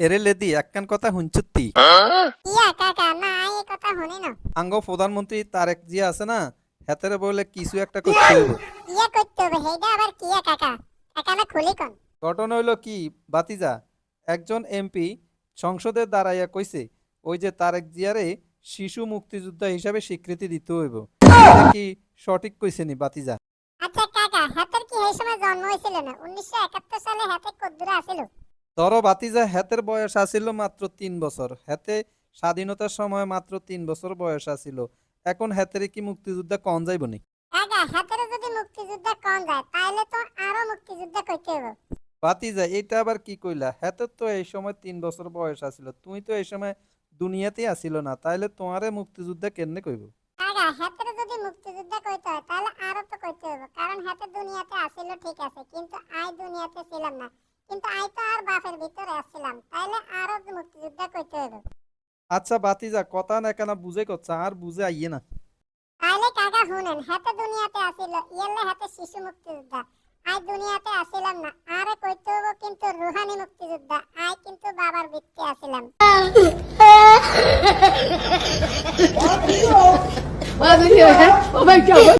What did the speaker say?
এরে লেদি একখান কথা হুঞ্চুত্তি ইয়া কাকা না এই কথা শুনি না। আঙ্গ প্রধানমন্ত্রী তারেক জিয়া আছে না, হেতেরে বলে কিছু একটা করতে হইব। ইয়া করতে হবে হেইডা আবার কিয়া কাকা? কাকা না খুলি কোন? ঘটনা হইল কি বাতিজা, একজন এমপি সংসদে দাঁড়াইয়া কইছে ওই যে তারেক জিয়ারে শিশু মুক্তিযোদ্ধা হিসাবে স্বীকৃতি দিতে হইব। এটা কি সঠিক কইছে নি বাতিজা? আচ্ছা কাকা হাতের কি এই সময় জন্ম হয়েছিল না? 1971 সালে হাতে কদ্দুরা আছিল। ধরো বাতিজা, হেতের বয়স আছিল মাত্র 3 বছর। হেতে স্বাধীনতার সময় মাত্র 3 বছর বয়স আছিল। এখন হেতেরে কি মুক্তিযোদ্ধা কন যাইব নি? কাকা হাতের যদি মুক্তিযোদ্ধা কম যায় তাহলে তো আরো মুক্তিযোদ্ধা কইতে হবে। বাতিজা এটা আবার কি কইলা? হেতের তো এই সময় 3 বছর বয়স আছিল, তুই তো এই সময় দুনিয়াতেই আসিল না, তাইলে তোমারে মুক্তিযোদ্ধা কেমনে কইব? কাকা হাতের যদি মুক্তিযোদ্ধা কইতে হয় তাহলে আরো তো কইতে হবে, কারণ হাতে দুনিয়াতে আসিল ঠিক আছে কিন্তু আই দুনিয়াতে ছিলাম না। কিন্তু আই তো আর বাপের ভিতরে আসছিলাম, তাইলে আরো মুক্তিযোদ্ধা কইতে হবে। আচ্ছা বাতিজা, কথা না কেন বুঝে কচ্ছা আর বুঝে আইয়ে না। তাইলে কাকা শুনেন, হাতে দুনিয়াতে আসিল ইয়ালে হাতে শিশু মুক্তিযোদ্ধা। আই দুনিয়াতে আসিলাম না, আরে কইতে হবে কিন্তু রুহানি মুক্তিযোদ্ধা। আই কিন্তু বাবার ভিত্তি আসিলাম। Oh my God.